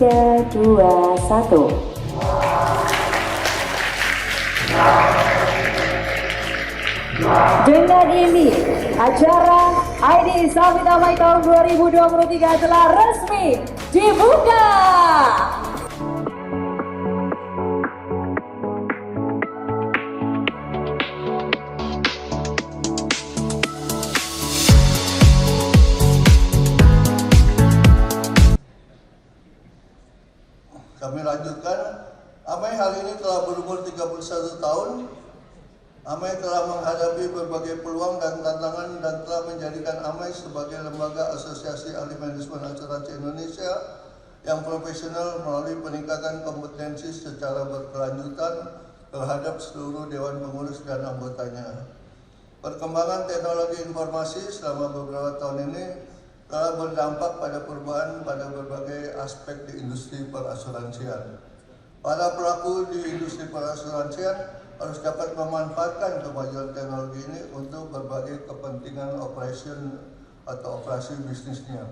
3, 2, 1. Dengan ini, acara ID Summit Amai tahun 2023 telah resmi dibuka. Kami lanjutkan, Amai hari ini telah berumur 31 tahun. Amai telah menghadapi berbagai peluang dan tantangan dan telah menjadikan Amai sebagai lembaga asosiasi ahli manajemen asuransi Indonesia yang profesional melalui peningkatan kompetensi secara berkelanjutan terhadap seluruh Dewan Pengurus dan anggotanya. Perkembangan teknologi informasi selama beberapa tahun ini telah berdampak pada perubahan pada berbagai aspek di industri perasuransian. Para pelaku di industri perasuransian harus dapat memanfaatkan kemajuan teknologi ini untuk berbagai kepentingan operasi bisnisnya.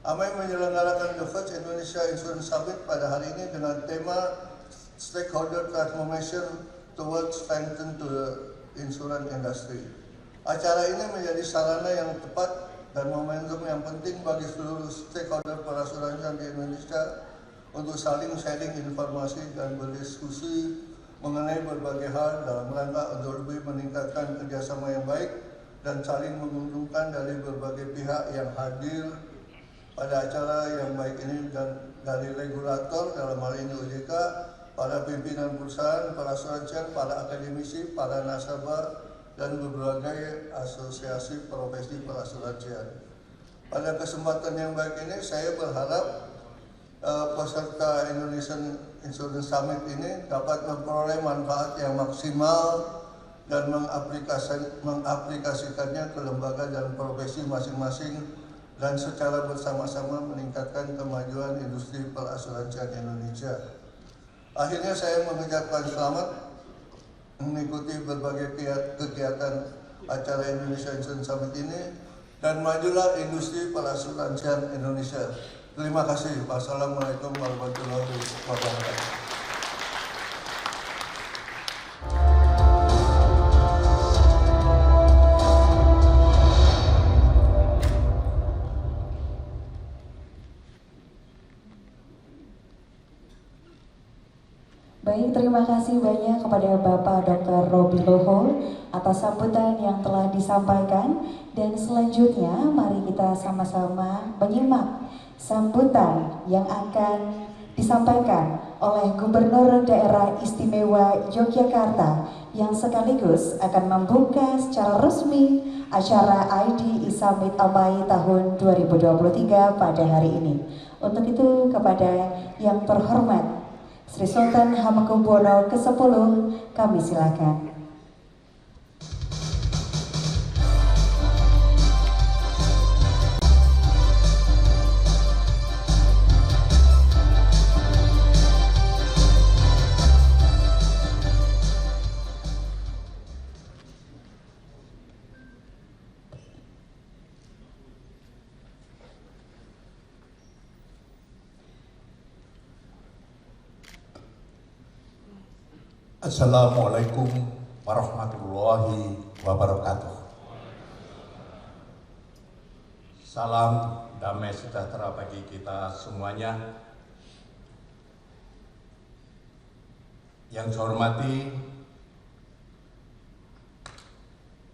Amai menyelenggarakan The First Indonesia Insurance Summit pada hari ini dengan tema Stakeholder Transformation Towards Strengthen to the Insurance Industry. Acara ini menjadi sarana yang tepat dan momentum yang penting bagi seluruh stakeholder perasuransian di Indonesia untuk saling sharing informasi dan berdiskusi mengenai berbagai hal dalam rangka untuk lebih meningkatkan kerjasama yang baik dan saling menguntungkan dari berbagai pihak yang hadir pada acara yang baik ini, dan dari regulator dalam hal ini OJK, para pimpinan perusahaan perasuransian, para akademisi, para nasabah, dan berbagai asosiasi profesi perasuransian. Pada kesempatan yang baik ini saya berharap peserta Indonesian Insurance Summit ini dapat memperoleh manfaat yang maksimal dan mengaplikasikannya ke lembaga dan profesi masing-masing dan secara bersama-sama meningkatkan kemajuan industri perasuransian Indonesia. Akhirnya saya mengucapkan selamat mengikuti berbagai kegiatan acara Indonesia Insurance Summit ini, dan majulah industri perasuransian Indonesia. Terima kasih. Wassalamualaikum warahmatullahi wabarakatuh. Baik, terima kasih banyak kepada Bapak Dr. Robi Loho atas sambutan yang telah disampaikan, dan selanjutnya mari kita sama-sama menyimak sambutan yang akan disampaikan oleh Gubernur Daerah Istimewa Yogyakarta yang sekaligus akan membuka secara resmi acara ID Summit Amai tahun 2023 pada hari ini. Untuk itu, kepada yang terhormat Sri Sultan Hamengkubuwono ke-10, kami silakan. Assalamualaikum warahmatullahi wabarakatuh. Salam damai sejahtera bagi kita semuanya. Yang saya hormati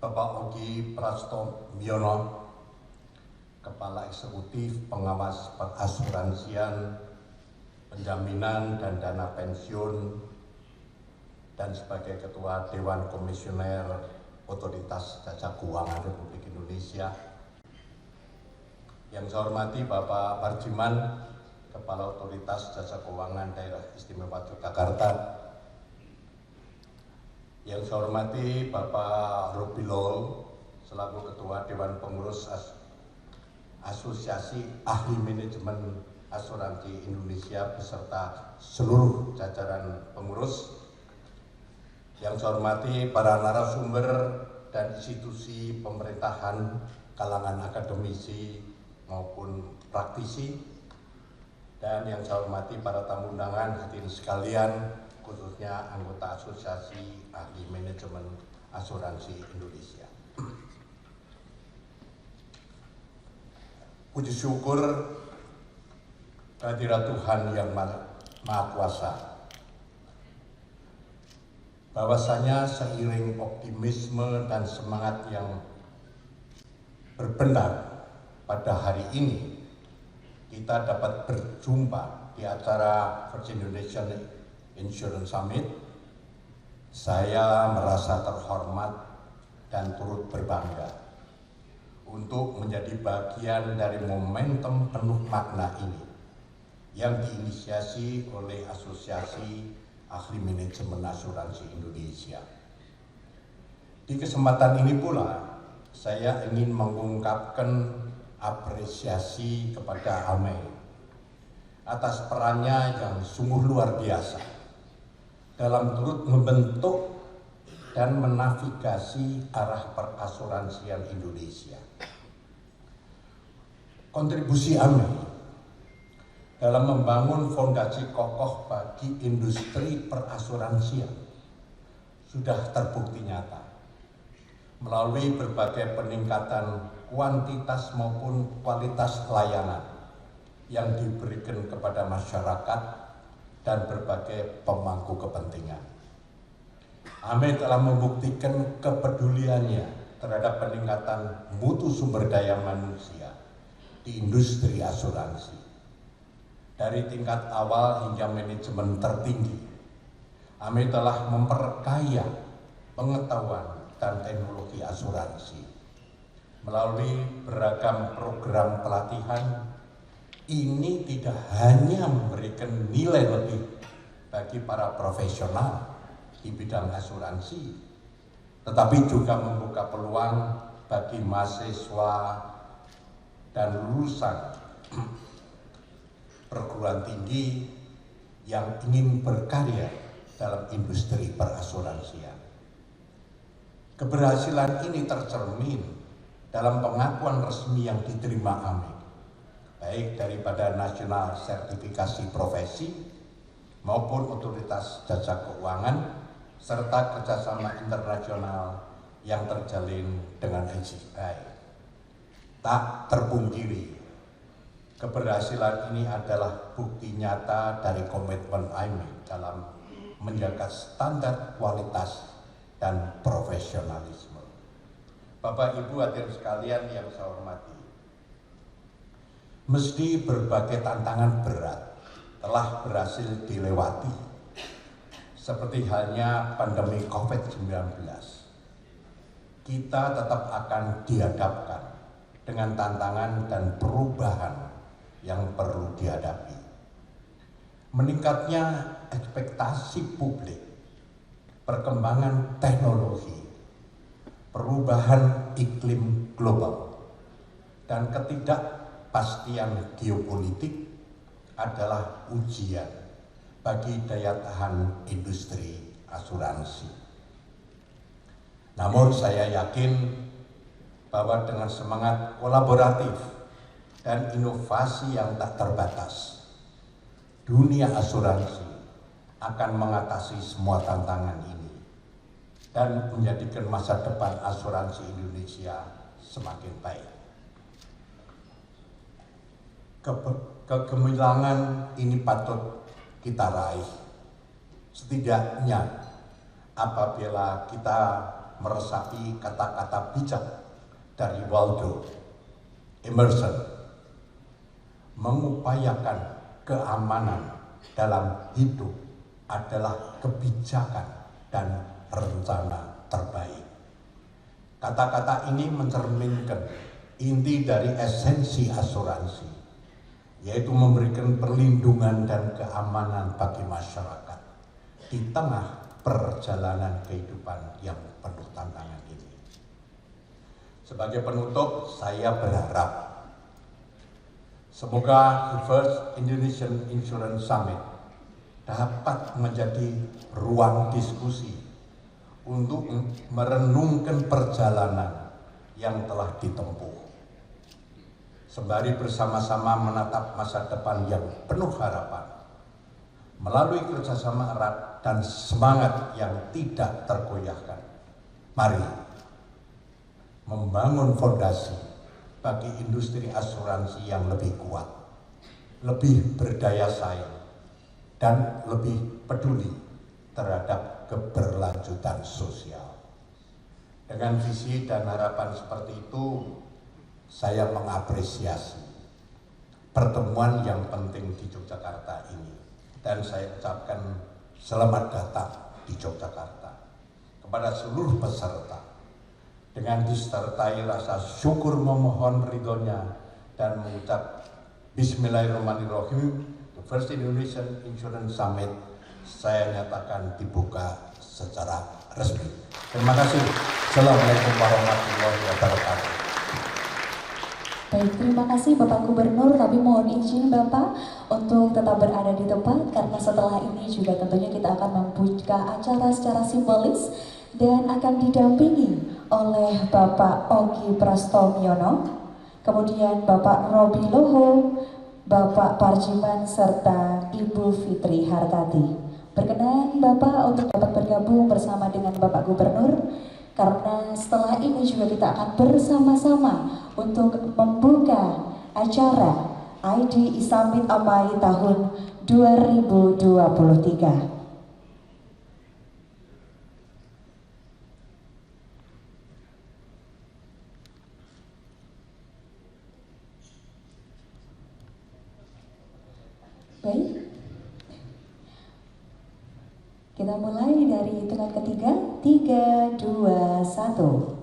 Bapak Ogi Prastomyono, Kepala Eksekutif Pengawas Perasuransian, Penjaminan dan Dana Pensiun, dan sebagai Ketua Dewan Komisioner Otoritas Jasa Keuangan Republik Indonesia. Yang saya hormati Bapak Parjiman, Kepala Otoritas Jasa Keuangan Daerah Istimewa Yogyakarta. Yang saya hormati Bapak Robi Loho, selaku Ketua Dewan Pengurus Asosiasi Ahli Manajemen Asuransi Indonesia beserta seluruh jajaran pengurus. Yang saya hormati para narasumber dan institusi pemerintahan, kalangan akademisi maupun praktisi, dan yang saya hormati para tamu undangan, hadirin sekalian, khususnya anggota Asosiasi Ahli Manajemen Asuransi Indonesia. Puji syukur kehadirat Tuhan yang Maha Kuasa, bahwasanya seiring optimisme dan semangat yang berbenar pada hari ini, kita dapat berjumpa di acara First Indonesian Insurance Summit. Saya merasa terhormat dan turut berbangga untuk menjadi bagian dari momentum penuh makna ini yang diinisiasi oleh Asosiasi Ahli Manajemen Asuransi Indonesia. Di kesempatan ini pula, saya ingin mengungkapkan apresiasi kepada AMEI atas perannya yang sungguh luar biasa dalam turut membentuk dan menavigasi arah perasuransian Indonesia. Kontribusi AMEI dalam membangun fondasi kokoh bagi industri perasuransian sudah terbukti nyata melalui berbagai peningkatan kuantitas maupun kualitas layanan yang diberikan kepada masyarakat dan berbagai pemangku kepentingan. AMEI telah membuktikan kepeduliannya terhadap peningkatan mutu sumber daya manusia di industri asuransi. Dari tingkat awal hingga manajemen tertinggi, AMEI telah memperkaya pengetahuan dan teknologi asuransi. Melalui beragam program pelatihan, ini tidak hanya memberikan nilai lebih bagi para profesional di bidang asuransi, tetapi juga membuka peluang bagi mahasiswa dan lulusan perguruan tinggi yang ingin berkarya dalam industri perasuransian. Keberhasilan ini tercermin dalam pengakuan resmi yang diterima AMEI, baik daripada Nasional Sertifikasi Profesi maupun Otoritas Jasa Keuangan, serta kerjasama internasional yang terjalin dengan ICI. Tak terpungkiri, keberhasilan ini adalah bukti nyata dari komitmen AMEI dalam menjaga standar kualitas dan profesionalisme. Bapak Ibu hadirin sekalian yang saya hormati, meski berbagai tantangan berat telah berhasil dilewati, seperti halnya pandemi COVID-19, kita tetap akan dihadapkan dengan tantangan dan perubahan yang perlu dihadapi. Meningkatnya ekspektasi publik, perkembangan teknologi, perubahan iklim global, dan ketidakpastian geopolitik adalah ujian bagi daya tahan industri asuransi. Namun saya yakin bahwa dengan semangat kolaboratif dan inovasi yang tak terbatas, dunia asuransi akan mengatasi semua tantangan ini dan menjadikan masa depan asuransi Indonesia semakin baik. Kegemilangan ini patut kita raih, setidaknya apabila kita meresapi kata-kata bijak dari Waldo Emerson, mengupayakan keamanan dalam hidup adalah kebijakan dan rencana terbaik. Kata-kata ini mencerminkan inti dari esensi asuransi, yaitu memberikan perlindungan dan keamanan bagi masyarakat di tengah perjalanan kehidupan yang penuh tantangan ini. Sebagai penutup, saya berharap semoga The First Indonesian Insurance Summit dapat menjadi ruang diskusi untuk merenungkan perjalanan yang telah ditempuh, sembari bersama-sama menatap masa depan yang penuh harapan. Melalui kerjasama erat dan semangat yang tidak tergoyahkan, mari membangun fondasi bagi industri asuransi yang lebih kuat, lebih berdaya saing, dan lebih peduli terhadap keberlanjutan sosial. Dengan visi dan harapan seperti itu, saya mengapresiasi pertemuan yang penting di Yogyakarta ini. Dan saya ucapkan selamat datang di Yogyakarta kepada seluruh peserta. Dengan disertai rasa syukur memohon ridhonya dan mengucap Bismillahirrahmanirrahim, the First Indonesian Insurance Summit saya nyatakan dibuka secara resmi. Terima kasih. Assalamualaikum warahmatullahi wabarakatuh. Baik, terima kasih Bapak Gubernur. Kami mohon izin Bapak untuk tetap berada di tempat karena setelah ini juga tentunya kita akan membuka acara secara simbolis dan akan didampingi oleh Bapak Ogi Prastomyono, kemudian Bapak Robi Loho, Bapak Parjiman serta Ibu Fitri Hartati. Berkenan Bapak untuk dapat bergabung bersama dengan Bapak Gubernur, karena setelah ini juga kita akan bersama-sama untuk membuka acara ID Summit Amai tahun 2023. Baik, kita mulai dari hitungan ketiga, 3, 2, 1.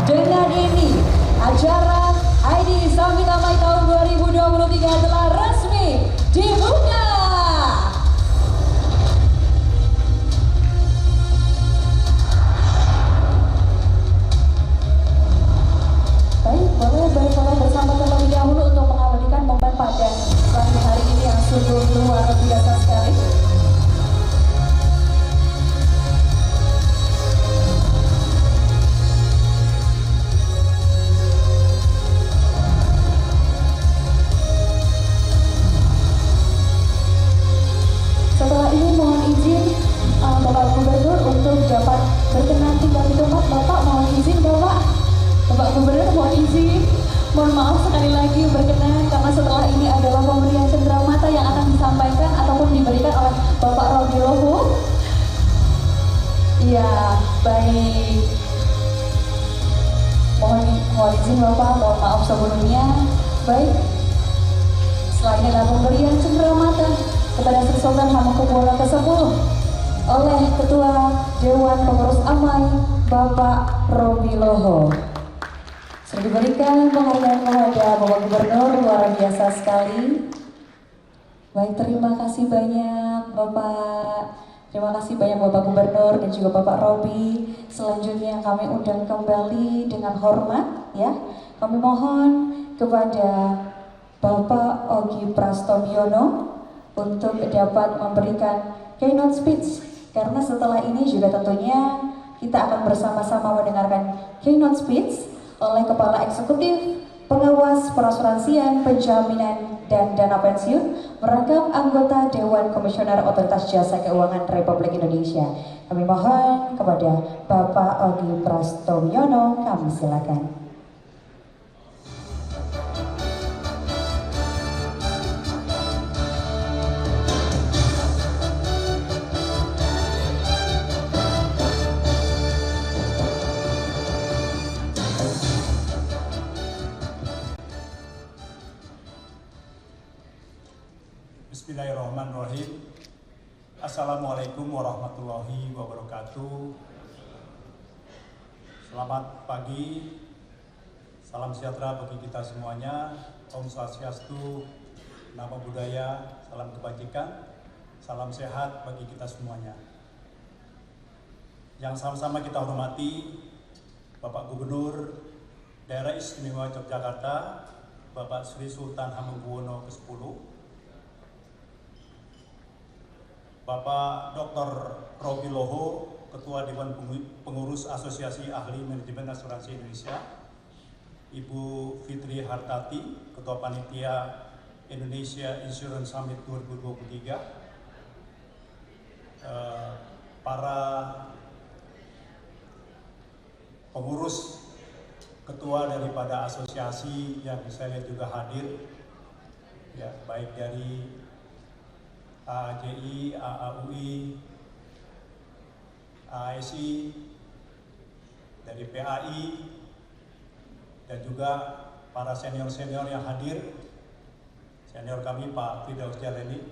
Dengan ini, acara ID Summit Amai tahun 2023 telah resmi dibuka. Baik, boleh berfoto bersama terlebih dahulu untuk mengabadikan momen pada pagi hari ini yang sungguh luar biasa sekali. Setelah ini mohon izin Bapak Gubernur untuk dapat berkenan tinggal di tempat. Bapak mohon izin Bapak Gubernur mohon izin. Mohon maaf sekali lagi berkenan karena setelah ini adalah pemberian cenderamata yang akan disampaikan ataupun diberikan oleh Bapak Robi Loho. Iya, baik. Mohon izin Bapak, mohon maaf sebelumnya. Baik. Setelah ini adalah pemberian cenderamata kepada Sri Sultan Hamengkubuwono ke-10 oleh Ketua Dewan Pengurus Amai Bapak Robi Loho. Sudah diberikan penghargaan kepada Bapak Gubernur, luar biasa sekali. Baik, terima kasih banyak Bapak. Terima kasih banyak Bapak Gubernur dan juga Bapak Robi. Selanjutnya kami undang kembali dengan hormat ya. Kami mohon kepada Bapak Ogi Prastomyono untuk dapat memberikan keynote speech, karena setelah ini juga tentunya kita akan bersama-sama mendengarkan keynote speech oleh Kepala Eksekutif Pengawas Perasuransian, Penjaminan, dan Dana Pensiun merangkap anggota Dewan Komisioner Otoritas Jasa Keuangan Republik Indonesia. Kami mohon kepada Bapak Ogi Prastomyono, kami silakan. Bismillahirrahmanirrahim. Assalamualaikum warahmatullahi wabarakatuh. Selamat pagi, salam sejahtera bagi kita semuanya. Om Swastiastu, Namo Buddhaya, salam kebajikan, salam sehat bagi kita semuanya. Yang sama-sama kita hormati Bapak Gubernur Daerah Istimewa Yogyakarta, Bapak Sri Sultan Hamengkubuwono ke-10, Bapak Dr. Robi Loho, Ketua Dewan Pengurus Asosiasi Ahli Manajemen Asuransi Indonesia, Ibu Fitri Hartati, Ketua Panitia Indonesia Insurance Summit 2023, para pengurus ketua daripada asosiasi yang saya lihat juga hadir, ya, baik dari AAJI, AAUI, ASI, dari PAI, dan juga para senior-senior yang hadir. Senior kami Pak Firdaus Jaleni,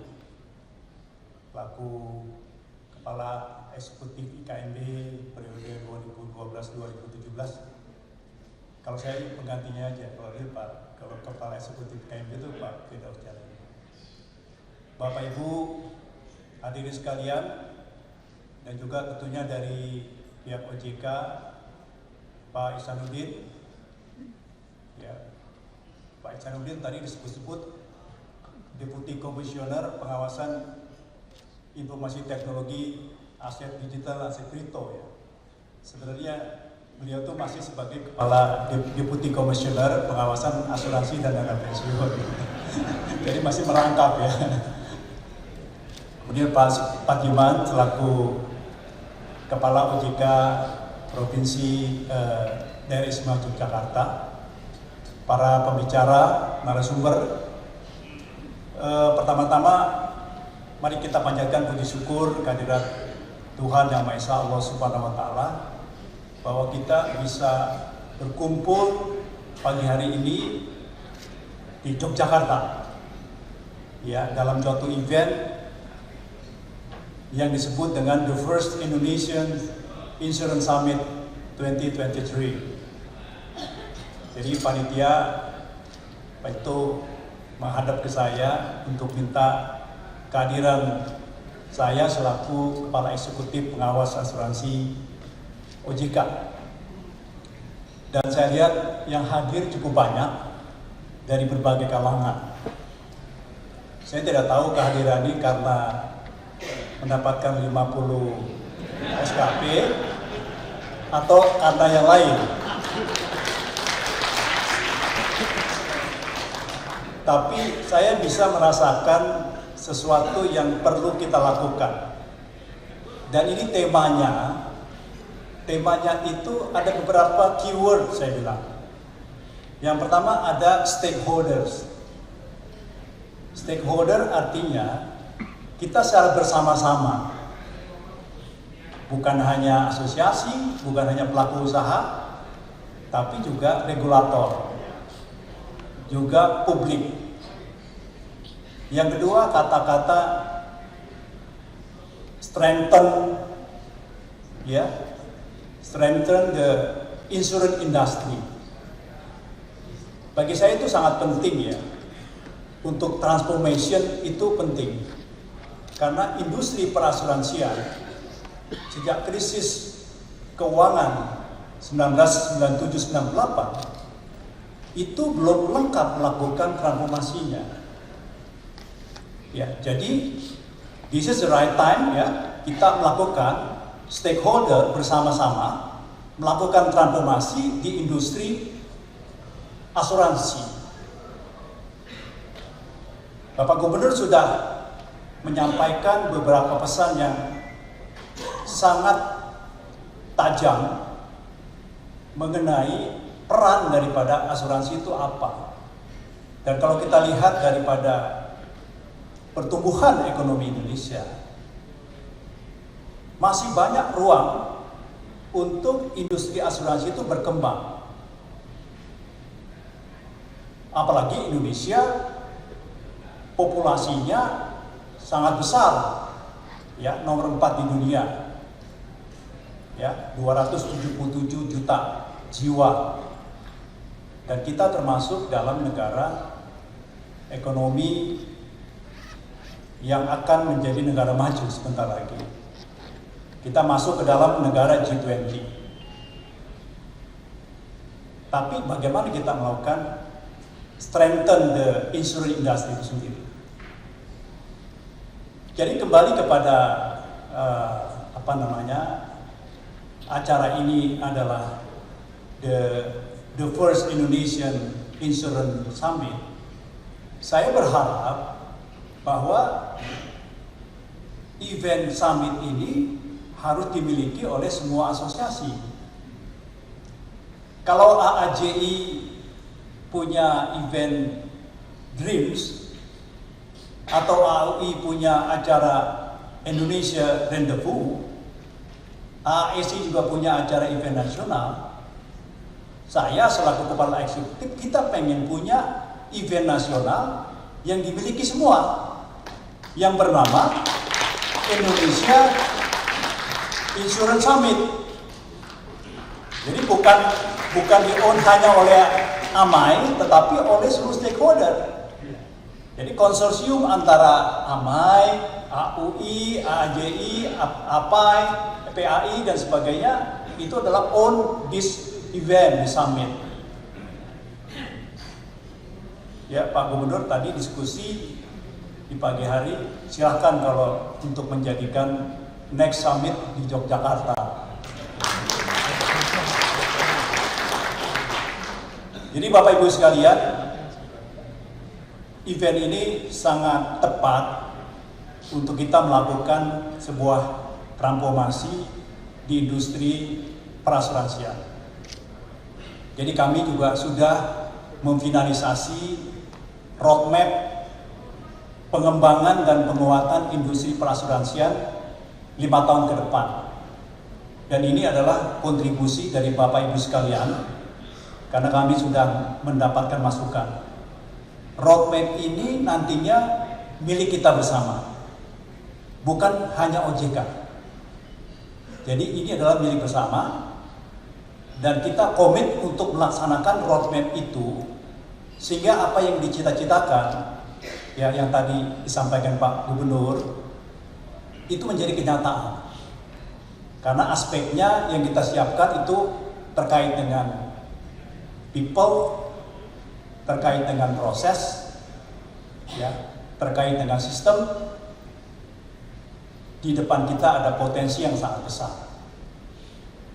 selaku Kepala Eksekutif IKMB periode 2012-2017. Kalau saya penggantinya aja, kalau Kepala Eksekutif IKMB itu Pak Firdaus Jaleni. Bapak Ibu hadirin sekalian, dan juga tentunya dari pihak OJK, Pak Ihsanuddin, ya, Pak Ihsanuddin tadi disebut-sebut Deputi Komisioner Pengawasan Informasi Teknologi Aset Digital Aset Kripto, ya. Sebenarnya beliau tuh masih sebagai Kepala Deputi Komisioner Pengawasan Asuransi dan Dana Pensiun. Jadi masih merangkap, ya. Kemudian Pak Padiman selaku Kepala OJK Provinsi Daerah Istimewa Yogyakarta, para pembicara, narasumber, pertama-tama mari kita panjatkan puji syukur kehadirat Tuhan Yang Maha Esa, Allah Subhanahu wa Ta'ala, bahwa kita bisa berkumpul pagi hari ini di Yogyakarta, ya, dalam suatu event yang disebut dengan The First Indonesian Insurance Summit 2023. Jadi panitia itu menghadap ke saya untuk minta kehadiran saya selaku Kepala Eksekutif Pengawas Asuransi OJK. Dan saya lihat yang hadir cukup banyak dari berbagai kalangan. Saya tidak tahu kehadiran ini karena mendapatkan 50 SKP atau karena yang lain. Tapi saya bisa merasakan sesuatu yang perlu kita lakukan. Dan ini temanya itu ada beberapa keyword saya bilang. Yang pertama ada stakeholders. Stakeholder artinya kita secara bersama-sama, bukan hanya asosiasi, bukan hanya pelaku usaha, tapi juga regulator, juga publik. Yang kedua, kata-kata strengthen, ya, strengthen the insurance industry. Bagi saya itu sangat penting, ya, untuk transformation itu penting. Karena industri perasuransian sejak krisis keuangan 1997-98 itu belum lengkap melakukan transformasinya. Ya, jadi this is the right time, ya, kita melakukan stakeholder bersama-sama melakukan transformasi di industri asuransi. Bapak Gubernur sudah menyampaikan beberapa pesan yang sangat tajam mengenai peran daripada asuransi itu apa. Dan kalau kita lihat daripada pertumbuhan ekonomi Indonesia, masih banyak ruang untuk industri asuransi itu berkembang. Apalagi Indonesia populasinya sangat besar, ya, nomor 4 di dunia, ya, 277 juta jiwa, dan kita termasuk dalam negara ekonomi yang akan menjadi negara maju sebentar lagi. Kita masuk ke dalam negara G20. Tapi bagaimana kita melakukan strengthen the insurance industry itu sendiri? Jadi kembali kepada acara ini adalah the first Indonesian Insurance Summit, saya berharap bahwa event summit ini harus dimiliki oleh semua asosiasi. Kalau AAJI punya event Dreams atau AUI punya acara Indonesia Rendezvous, AAC juga punya acara event nasional, saya selaku kepala eksekutif kita pengen punya event nasional yang dimiliki semua, yang bernama Indonesia Insurance Summit. Jadi bukan di-own hanya oleh AMAI, tetapi oleh seluruh stakeholder. Jadi konsorsium antara AMAI, AUI, AAJI, APAI, PAI dan sebagainya itu adalah own this event, di summit. Ya, Pak Gubernur tadi diskusi di pagi hari, silahkan kalau untuk menjadikan next summit di Yogyakarta. Jadi Bapak Ibu sekalian, event ini sangat tepat untuk kita melakukan sebuah transformasi di industri perasuransian. Jadi kami juga sudah memfinalisasi roadmap pengembangan dan penguatan industri perasuransian 5 tahun ke depan. Dan ini adalah kontribusi dari Bapak Ibu sekalian, karena kami sudah mendapatkan masukan. Roadmap ini nantinya milik kita bersama, bukan hanya OJK. Jadi ini adalah milik bersama, dan kita komit untuk melaksanakan roadmap itu, sehingga apa yang dicita-citakan, ya yang tadi disampaikan Pak Gubernur, itu menjadi kenyataan. Karena aspeknya yang kita siapkan itu terkait dengan people, terkait dengan proses, ya, terkait dengan sistem. Di depan kita ada potensi yang sangat besar.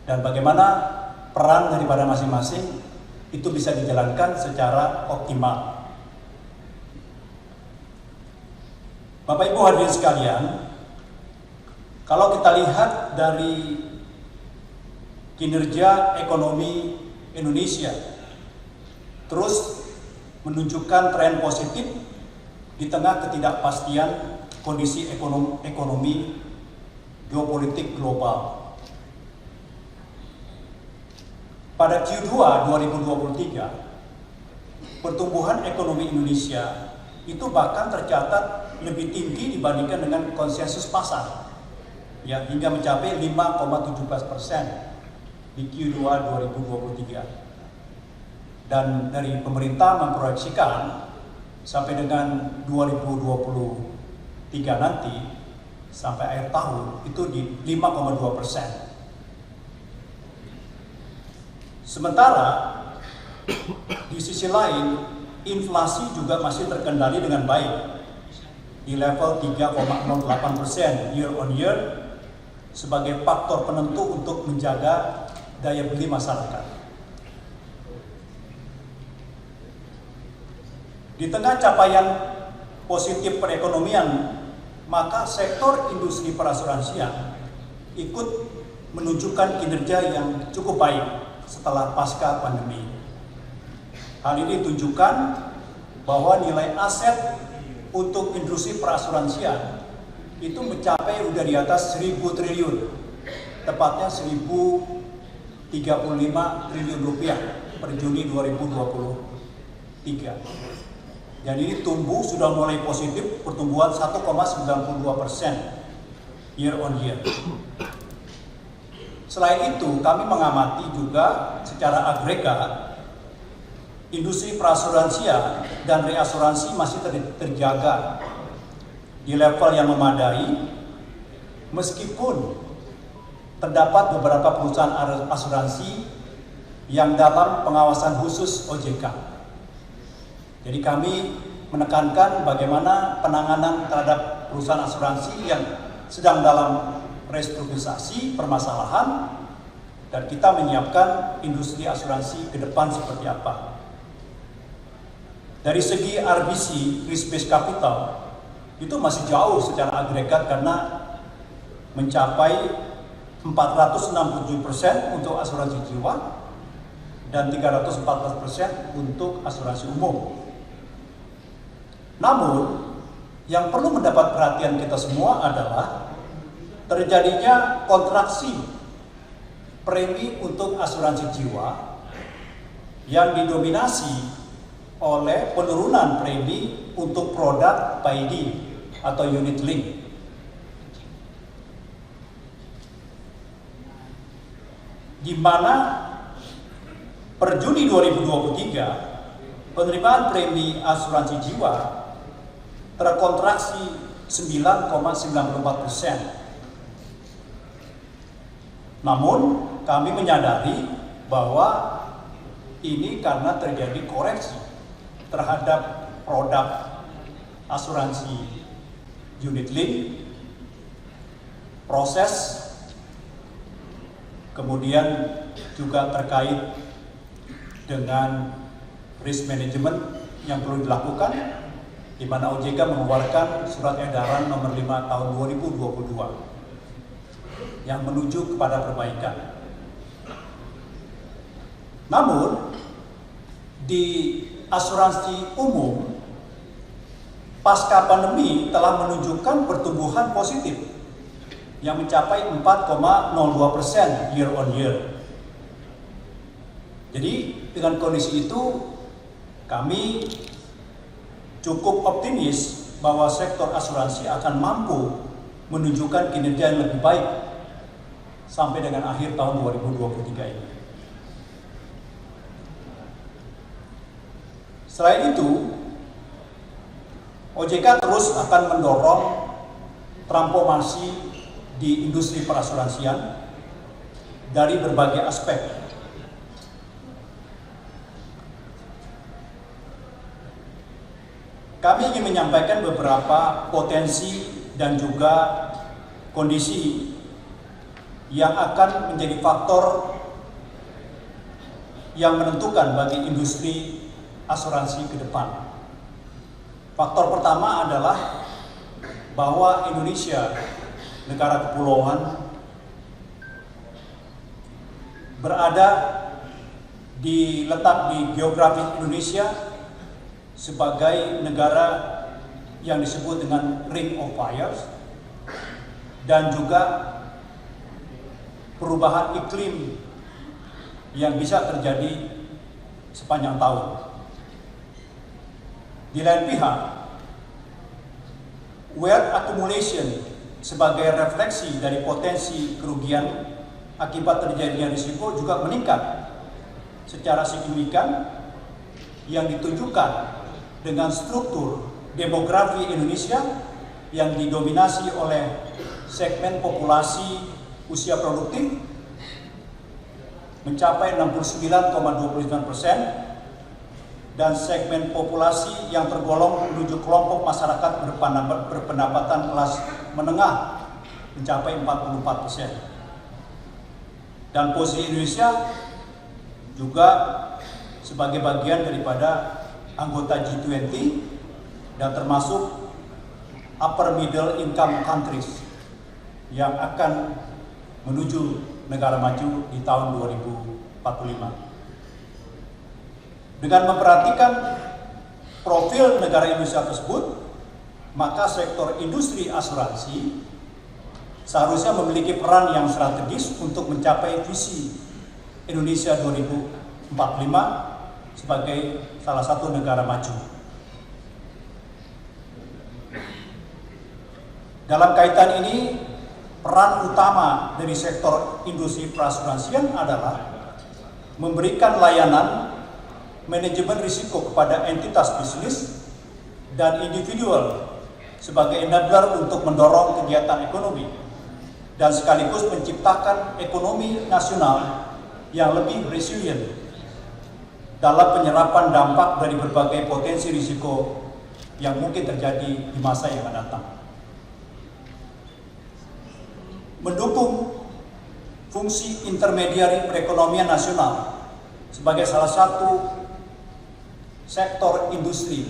Dan bagaimana peran daripada masing-masing itu bisa dijalankan secara optimal. Bapak Ibu hadirin sekalian, kalau kita lihat dari kinerja ekonomi Indonesia terus menunjukkan tren positif di tengah ketidakpastian kondisi ekonomi geopolitik global. Pada Q2 2023, pertumbuhan ekonomi Indonesia itu bahkan tercatat lebih tinggi dibandingkan dengan konsensus pasar, ya, hingga mencapai 5,17% di Q2 2023. Dan dari pemerintah memproyeksikan sampai dengan 2023 nanti, sampai akhir tahun itu di 5,2%. Sementara di sisi lain, inflasi juga masih terkendali dengan baik di level 3,08% year on year sebagai faktor penentu untuk menjaga daya beli masyarakat. Di tengah capaian positif perekonomian, maka sektor industri perasuransian ikut menunjukkan kinerja yang cukup baik setelah pasca pandemi. Hal ini ditunjukkan bahwa nilai aset untuk industri perasuransian itu mencapai udah di atas 1.000 triliun, tepatnya 1.035 triliun rupiah per Juni 2023. Dan ini tumbuh sudah mulai positif, pertumbuhan 1,92% year on year. Selain itu, kami mengamati juga secara agregat industri perasuransian dan reasuransi masih terjaga di level yang memadai, meskipun terdapat beberapa perusahaan asuransi yang dalam pengawasan khusus OJK. Jadi kami menekankan bagaimana penanganan terhadap perusahaan asuransi yang sedang dalam restrukturisasi permasalahan dan kita menyiapkan industri asuransi ke depan seperti apa. Dari segi RBC, risk based capital, itu masih jauh secara agregat karena mencapai 467% untuk asuransi jiwa dan 314% untuk asuransi umum. Namun, yang perlu mendapat perhatian kita semua adalah terjadinya kontraksi premi untuk asuransi jiwa yang didominasi oleh penurunan premi untuk produk PID atau unit link. Di mana per Juni 2023 penerimaan premi asuransi jiwa terkontraksi 9,94%. Namun kami menyadari bahwa ini karena terjadi koreksi terhadap produk asuransi unit link, proses, kemudian juga terkait dengan risk management yang perlu dilakukan, di mana OJK mengeluarkan surat edaran nomor 5 tahun 2022 yang menuju kepada perbaikan. Namun di asuransi umum pasca pandemi telah menunjukkan pertumbuhan positif yang mencapai 4,02% year on year. Jadi dengan kondisi itu kami cukup optimis bahwa sektor asuransi akan mampu menunjukkan kinerja yang lebih baik sampai dengan akhir tahun 2023 ini. Selain itu, OJK terus akan mendorong transformasi di industri perasuransian dari berbagai aspek. Kami ingin menyampaikan beberapa potensi dan juga kondisi yang akan menjadi faktor yang menentukan bagi industri asuransi ke depan. Faktor pertama adalah bahwa Indonesia, negara kepulauan, letak di geografis Indonesia sebagai negara yang disebut dengan Ring of Fires, dan juga perubahan iklim yang bisa terjadi sepanjang tahun. Di lain pihak, wealth accumulation sebagai refleksi dari potensi kerugian akibat terjadinya risiko juga meningkat secara signifikan, yang ditunjukkan dengan struktur demografi Indonesia yang didominasi oleh segmen populasi usia produktif mencapai 69,29%, dan segmen populasi yang tergolong menuju kelompok masyarakat berpendapatan kelas menengah mencapai 44%. Dan posisi Indonesia juga sebagai bagian daripada anggota G20 dan termasuk upper middle income countries yang akan menuju negara maju di tahun 2045. Dengan memperhatikan profil negara Indonesia tersebut, maka sektor industri asuransi seharusnya memiliki peran yang strategis untuk mencapai visi Indonesia 2045 sebagai salah satu negara maju. Dalam kaitan ini, peran utama dari sektor industri perasuransian adalah memberikan layanan manajemen risiko kepada entitas bisnis dan individual sebagai enabler untuk mendorong kegiatan ekonomi dan sekaligus menciptakan ekonomi nasional yang lebih resilient dalam penyerapan dampak dari berbagai potensi risiko yang mungkin terjadi di masa yang akan datang. Mendukung fungsi intermediari perekonomian nasional sebagai salah satu sektor industri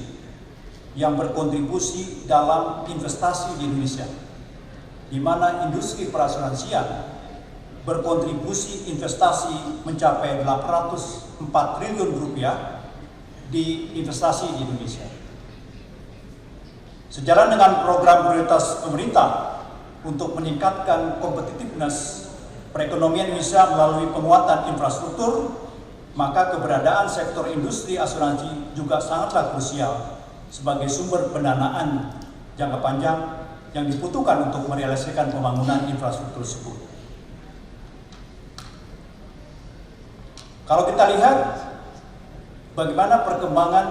yang berkontribusi dalam investasi di Indonesia, di mana industri perasuransian berkontribusi investasi mencapai 804 triliun rupiah di investasi di Indonesia. Sejalan dengan program prioritas pemerintah untuk meningkatkan kompetitivitas perekonomian Indonesia melalui penguatan infrastruktur, maka keberadaan sektor industri asuransi juga sangatlah krusial sebagai sumber pendanaan jangka panjang yang dibutuhkan untuk merealisasikan pembangunan infrastruktur tersebut. Kalau kita lihat bagaimana perkembangan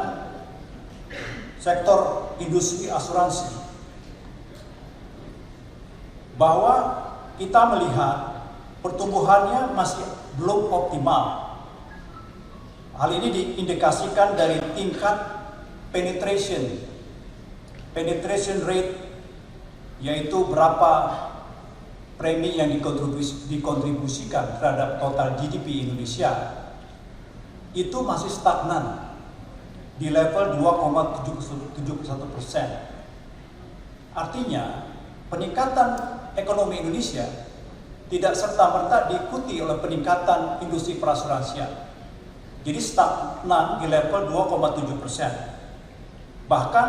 sektor industri asuransi, bahwa kita melihat pertumbuhannya masih belum optimal. Hal ini diindikasikan dari tingkat penetration rate, yaitu berapa premi yang dikontribusikan terhadap total GDP Indonesia, itu masih stagnan di level 2,71%. Artinya, peningkatan ekonomi Indonesia tidak serta-merta diikuti oleh peningkatan industri perasuransian. Jadi stagnan di level 2,7%. Bahkan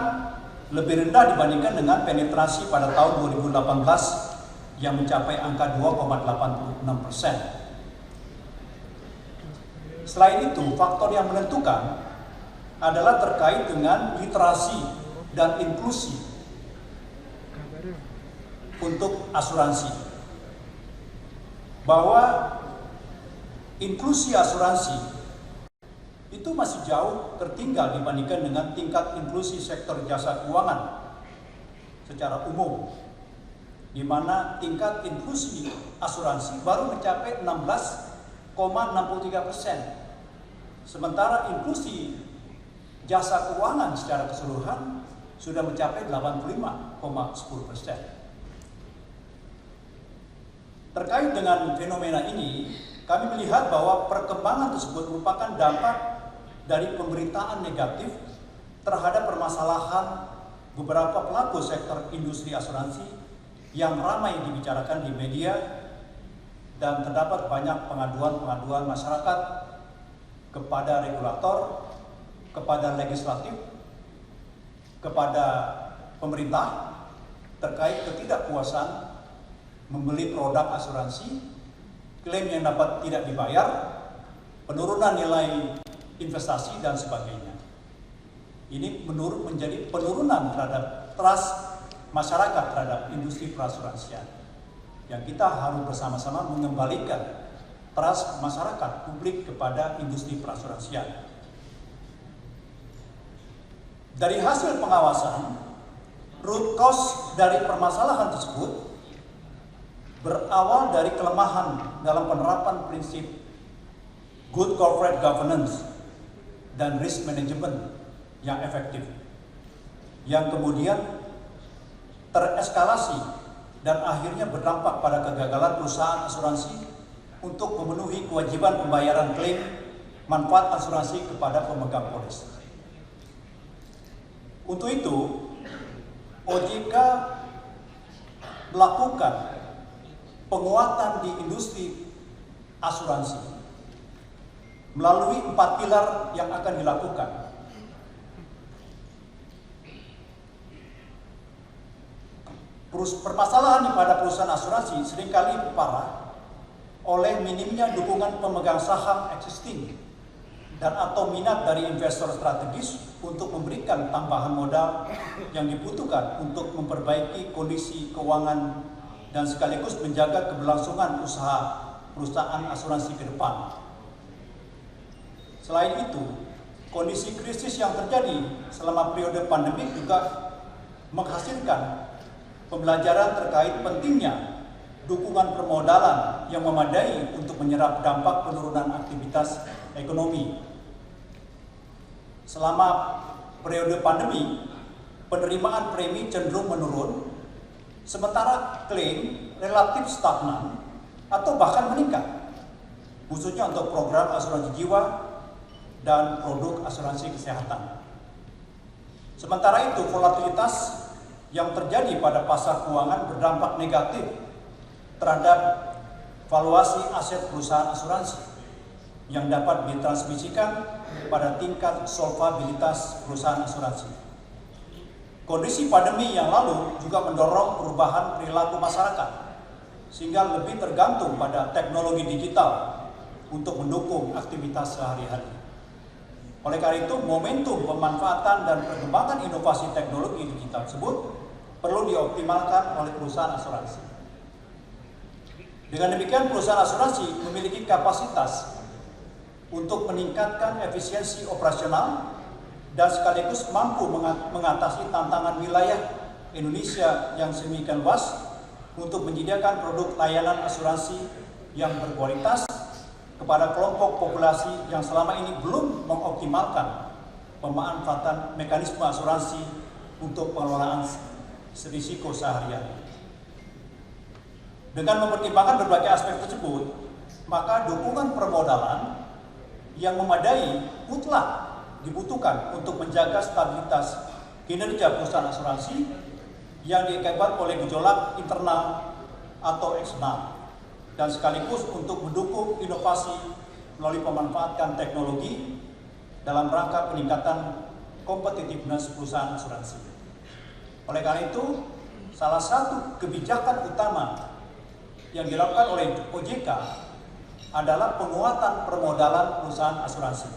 lebih rendah dibandingkan dengan penetrasi pada tahun 2018 yang mencapai angka 2,86%. Selain itu, faktor yang menentukan adalah terkait dengan literasi dan inklusi untuk asuransi. Bahwa inklusi asuransi itu masih jauh tertinggal dibandingkan dengan tingkat inklusi sektor jasa keuangan secara umum, di mana tingkat inklusi asuransi baru mencapai 16,63%, sementara inklusi jasa keuangan secara keseluruhan sudah mencapai 85,10%. Terkait dengan fenomena ini, kami melihat bahwa perkembangan tersebut merupakan dampak dari pemberitaan negatif terhadap permasalahan beberapa pelaku sektor industri asuransi yang ramai dibicarakan di media, dan terdapat banyak pengaduan-pengaduan masyarakat kepada regulator, kepada legislatif, kepada pemerintah terkait ketidakpuasan membeli produk asuransi, klaim yang dapat tidak dibayar, penurunan nilai investasi, dan sebagainya. Ini menjadi penurunan terhadap trust masyarakat terhadap industri perasuransian, yang kita harus bersama-sama mengembalikan trust masyarakat publik kepada industri perasuransian. Dari hasil pengawasan, root cause dari permasalahan tersebut berawal dari kelemahan dalam penerapan prinsip good corporate governance dan risk management yang efektif, yang kemudian tereskalasi dan akhirnya berdampak pada kegagalan perusahaan asuransi untuk memenuhi kewajiban pembayaran klaim manfaat asuransi kepada pemegang polis. Untuk itu, OJK melakukan penguatan di industri asuransi melalui 4 pilar yang akan dilakukan. Permasalahan pada perusahaan asuransi seringkali parah oleh minimnya dukungan pemegang saham existing dan atau minat dari investor strategis untuk memberikan tambahan modal yang dibutuhkan untuk memperbaiki kondisi keuangan dan sekaligus menjaga keberlangsungan usaha perusahaan asuransi ke depan. Selain itu, kondisi krisis yang terjadi selama periode pandemi juga menghasilkan pembelajaran terkait pentingnya dukungan permodalan yang memadai untuk menyerap dampak penurunan aktivitas ekonomi. Selama periode pandemi, penerimaan premi cenderung menurun, sementara klaim relatif stagnan atau bahkan meningkat, khususnya untuk program asuransi jiwa dan produk asuransi kesehatan. Sementara itu, volatilitas yang terjadi pada pasar keuangan berdampak negatif terhadap valuasi aset perusahaan asuransi yang dapat ditransmisikan pada tingkat solvabilitas perusahaan asuransi. Kondisi pandemi yang lalu juga mendorong perubahan perilaku masyarakat, sehingga lebih tergantung pada teknologi digital untuk mendukung aktivitas sehari-hari. Oleh karena itu, momentum pemanfaatan dan perkembangan inovasi teknologi digital tersebut perlu dioptimalkan oleh perusahaan asuransi. Dengan demikian, perusahaan asuransi memiliki kapasitas untuk meningkatkan efisiensi operasional dan sekaligus mampu mengatasi tantangan wilayah Indonesia yang sedemikian luas untuk menyediakan produk layanan asuransi yang berkualitas kepada kelompok populasi yang selama ini belum mengoptimalkan pemanfaatan mekanisme asuransi untuk pengelolaan risiko sehari-hari. Dengan mempertimbangkan berbagai aspek tersebut, maka dukungan permodalan yang memadai mutlak dibutuhkan untuk menjaga stabilitas kinerja perusahaan asuransi yang diakibatkan oleh gejolak internal atau eksternal, dan sekaligus untuk mendukung inovasi melalui pemanfaatan teknologi dalam rangka peningkatan kompetitivitas perusahaan asuransi. Oleh karena itu, salah satu kebijakan utama yang dilakukan oleh OJK adalah penguatan permodalan perusahaan asuransi.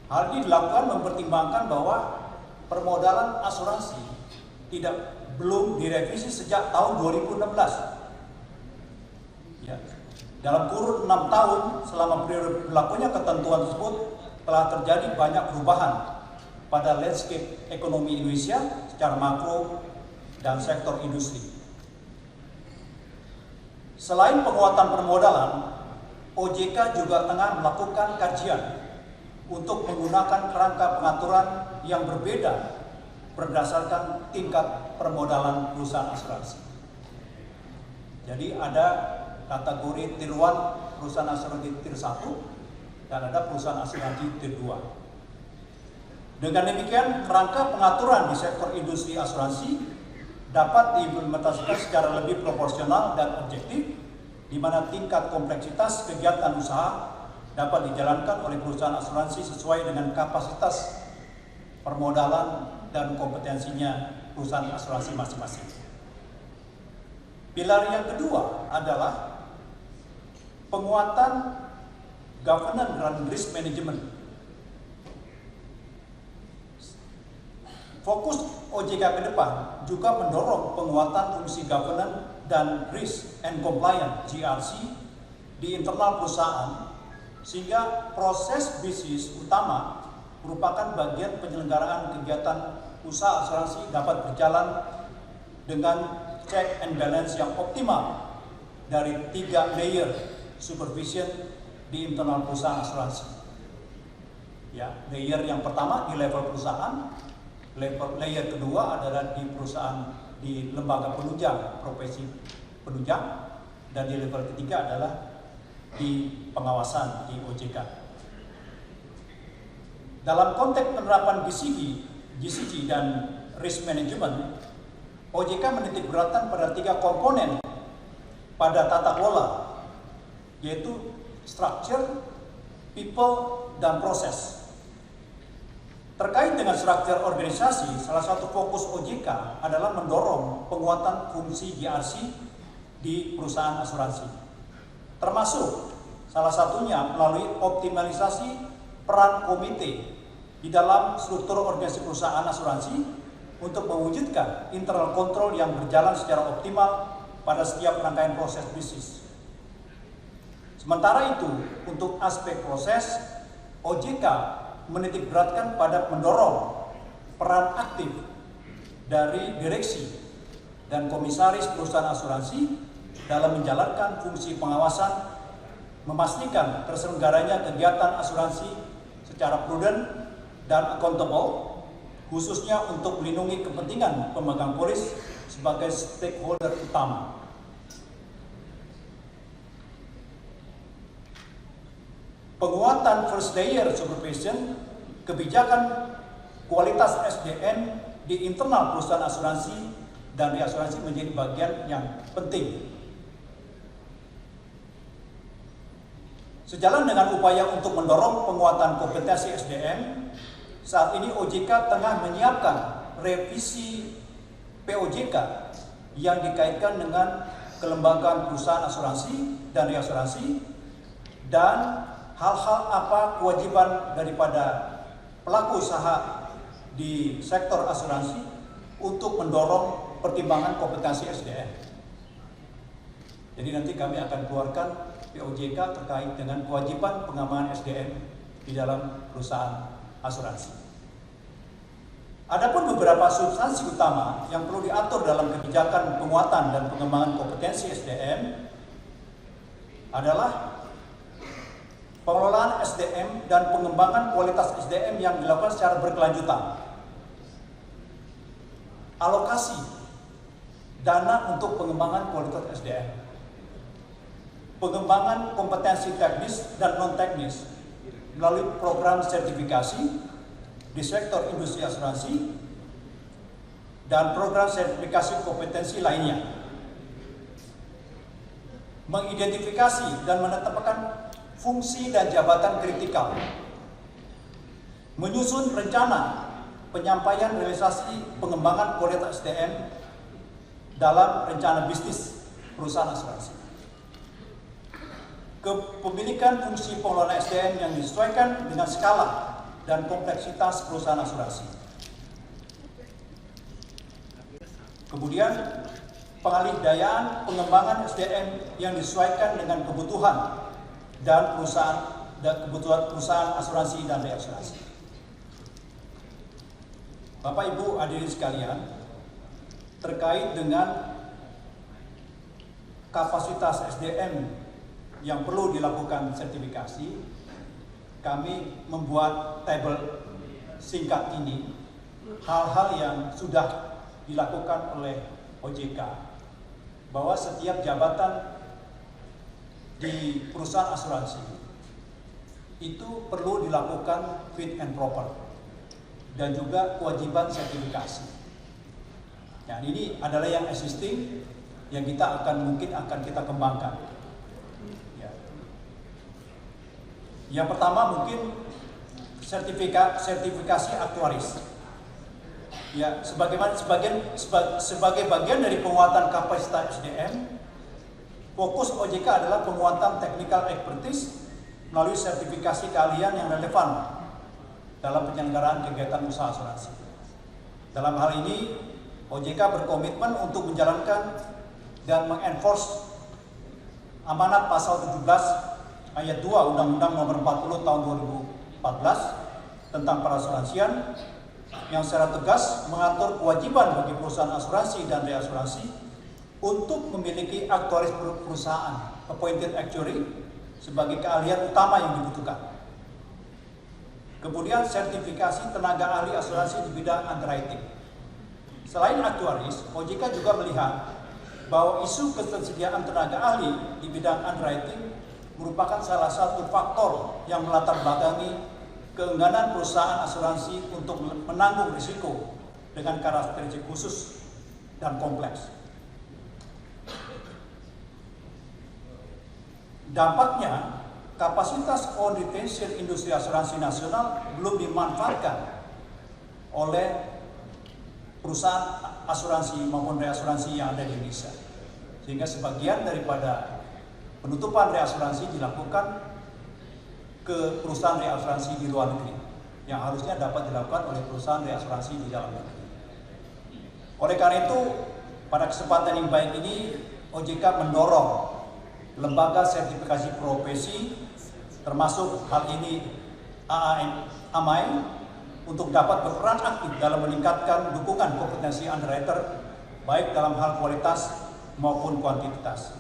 Hal ini dilakukan mempertimbangkan bahwa permodalan asuransi belum direvisi sejak tahun 2016. Ya. Dalam kurun 6 tahun selama periode berlakunya ketentuan tersebut telah terjadi banyak perubahan pada landscape ekonomi Indonesia secara makro dan sektor industri. Selain penguatan permodalan, OJK juga tengah melakukan kajian untuk menggunakan kerangka pengaturan yang berbeda berdasarkan tingkat permodalan perusahaan asuransi. Jadi ada kategori Tier 1 perusahaan asuransi Tier 1 dan ada perusahaan asuransi Tier 2. Dengan demikian, kerangka pengaturan di sektor industri asuransi dapat diimplementasikan secara lebih proporsional dan objektif, di mana tingkat kompleksitas kegiatan usaha dapat dijalankan oleh perusahaan asuransi sesuai dengan kapasitas permodalan dan kompetensinya perusahaan asuransi masing-masing. Pilar yang kedua adalah penguatan governance dan risk management. Fokus OJK ke depan juga mendorong penguatan fungsi governance dan risk and compliance (GRC) di internal perusahaan, sehingga proses bisnis utama merupakan bagian penyelenggaraan kegiatan usaha asuransi dapat berjalan dengan check and balance yang optimal dari 3 layer supervision di internal perusahaan asuransi. Ya, layer yang pertama di level perusahaan, layer kedua adalah di perusahaan di lembaga penunjang, profesi penunjang, dan di level ketiga adalah di pengawasan di OJK. Dalam konteks penerapan GCG dan risk management, OJK menitik beratkan pada 3 komponen pada tata kelola, yaitu structure, people, dan proses. Terkait dengan struktur organisasi, salah satu fokus OJK adalah mendorong penguatan fungsi GRC di perusahaan asuransi, termasuk salah satunya melalui optimalisasi peran komite di dalam struktur organisasi perusahaan asuransi untuk mewujudkan internal control yang berjalan secara optimal pada setiap rangkaian proses bisnis. Sementara itu, untuk aspek proses, OJK menitik beratkan pada mendorong peran aktif dari direksi dan komisaris perusahaan asuransi dalam menjalankan fungsi pengawasan, memastikan terselenggaranya kegiatan asuransi secara prudent dan accountable, khususnya untuk melindungi kepentingan pemegang polis sebagai stakeholder utama. penguatan first layer supervision, kebijakan kualitas SDM di internal perusahaan asuransi dan reasuransi menjadi bagian yang penting. Sejalan dengan upaya untuk mendorong penguatan kompetensi SDM, saat ini OJK tengah menyiapkan revisi POJK yang dikaitkan dengan kelembagaan perusahaan asuransi dan reasuransi, dan hal-hal apa kewajiban daripada pelaku usaha di sektor asuransi untuk mendorong pertimbangan kompetensi SDM. Jadi nanti kami akan keluarkan POJK terkait dengan kewajiban pengamanan SDM di dalam perusahaan asuransi. Adapun beberapa substansi utama yang perlu diatur dalam kebijakan penguatan dan pengembangan kompetensi SDM adalah pengelolaan SDM dan pengembangan kualitas SDM yang dilakukan secara berkelanjutan. Alokasi dana untuk pengembangan kualitas SDM. Pengembangan kompetensi teknis dan non-teknis melalui program sertifikasi di sektor industri asuransi dan program sertifikasi kompetensi lainnya. Mengidentifikasi dan menetapkan fungsi dan jabatan kritikal. Menyusun rencana penyampaian realisasi pengembangan kualitas SDM dalam rencana bisnis perusahaan asuransi. Kepemilikan fungsi pengelolaan SDM yang disesuaikan dengan skala dan kompleksitas perusahaan asuransi. Kemudian pengalih-dayaan pengembangan SDM yang disesuaikan dengan kebutuhan dan kebutuhan perusahaan asuransi dan reasuransi. Bapak Ibu hadirin sekalian, terkait dengan kapasitas SDM yang perlu dilakukan sertifikasi, kami membuat tabel singkat ini, hal-hal yang sudah dilakukan oleh OJK, bahwa setiap jabatan di perusahaan asuransi itu perlu dilakukan fit and proper dan juga kewajiban sertifikasi. Nah, ini adalah yang existing yang kita mungkin akan kita kembangkan. Yang pertama mungkin sertifikasi aktuaris. Ya, sebagai bagian dari penguatan kapasitas SDM, fokus OJK adalah penguatan technical expertise melalui sertifikasi keahlian yang relevan dalam penyelenggaraan kegiatan usaha asuransi. Dalam hal ini, OJK berkomitmen untuk menjalankan dan mengenforce amanat pasal 17 ayat 2 Undang-Undang Nomor 40 Tahun 2014 tentang perasuransian yang secara tegas mengatur kewajiban bagi perusahaan asuransi dan reasuransi untuk memiliki aktuaris perusahaan appointed actuary sebagai keahlian utama yang dibutuhkan. Kemudian sertifikasi tenaga ahli asuransi di bidang underwriting. Selain aktuaris, OJK juga melihat bahwa isu ketersediaan tenaga ahli di bidang underwriting merupakan salah satu faktor yang melatar belakangi keengganan perusahaan asuransi untuk menanggung risiko dengan karakteristik khusus dan kompleks. Dampaknya, kapasitas on retention industri asuransi nasional belum dimanfaatkan oleh perusahaan asuransi maupun reasuransi yang ada di Indonesia. Sehingga sebagian daripada penutupan reasuransi dilakukan ke perusahaan reasuransi di luar negeri yang harusnya dapat dilakukan oleh perusahaan reasuransi di dalam negeri. Oleh karena itu, pada kesempatan yang baik ini, OJK mendorong lembaga sertifikasi profesi, termasuk hal ini AMAI, untuk dapat berperan aktif dalam meningkatkan dukungan kompetensi underwriter, baik dalam hal kualitas maupun kuantitas.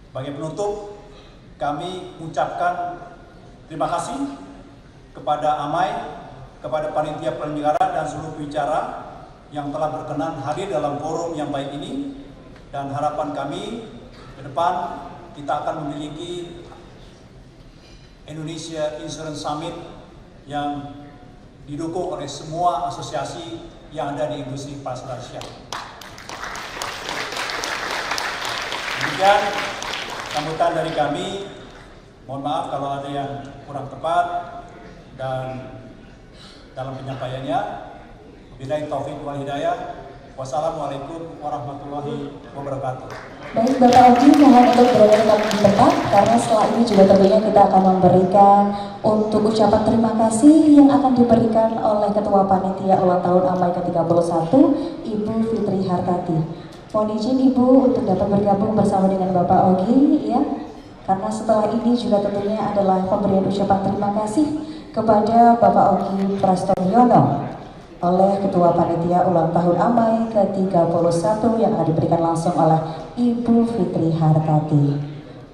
Sebagai penutup, kami mengucapkan terima kasih kepada AMAI, kepada panitia penyelenggara dan seluruh bicara yang telah berkenan hadir dalam forum yang baik ini, dan harapan kami ke depan kita akan memiliki Indonesia Insurance Summit yang didukung oleh semua asosiasi yang ada di industri perasuransian. Demikian sambutan dari kami. Mohon maaf kalau ada yang kurang tepat dan dalam penyampaiannya. Billahi taufik wal hidayah. Wassalamualaikum warahmatullahi wabarakatuh. Baik Bapak Ogi, mohon untuk berada tetap di tempat karena setelah ini juga tentunya kita akan memberikan untuk ucapan terima kasih yang akan diberikan oleh Ketua Panitia Ulang Tahun AMAI ke-31 Ibu Fitri Hartati. Mohon izin Ibu untuk dapat bergabung bersama dengan Bapak Ogi ya. Karena setelah ini juga tentunya adalah pemberian ucapan terima kasih kepada Bapak Ogi Prastonyono oleh Ketua Panitia Ulang Tahun AMAI ke-31 yang akan diberikan langsung oleh Ibu Fitri Hartati.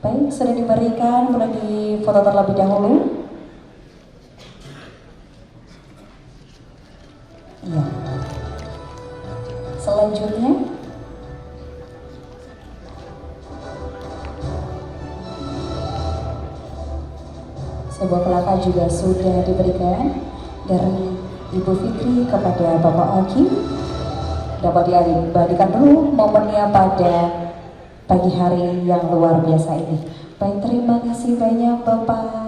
Baik, sudah diberikan, boleh difoto terlebih dahulu. Iya. Selanjutnya sebuah plakat juga sudah diberikan dari Ibu Fitri kepada Bapak Ogi. Dapat diabadikan dulu momennya pada pagi hari yang luar biasa ini. Baik, terima kasih banyak Bapak.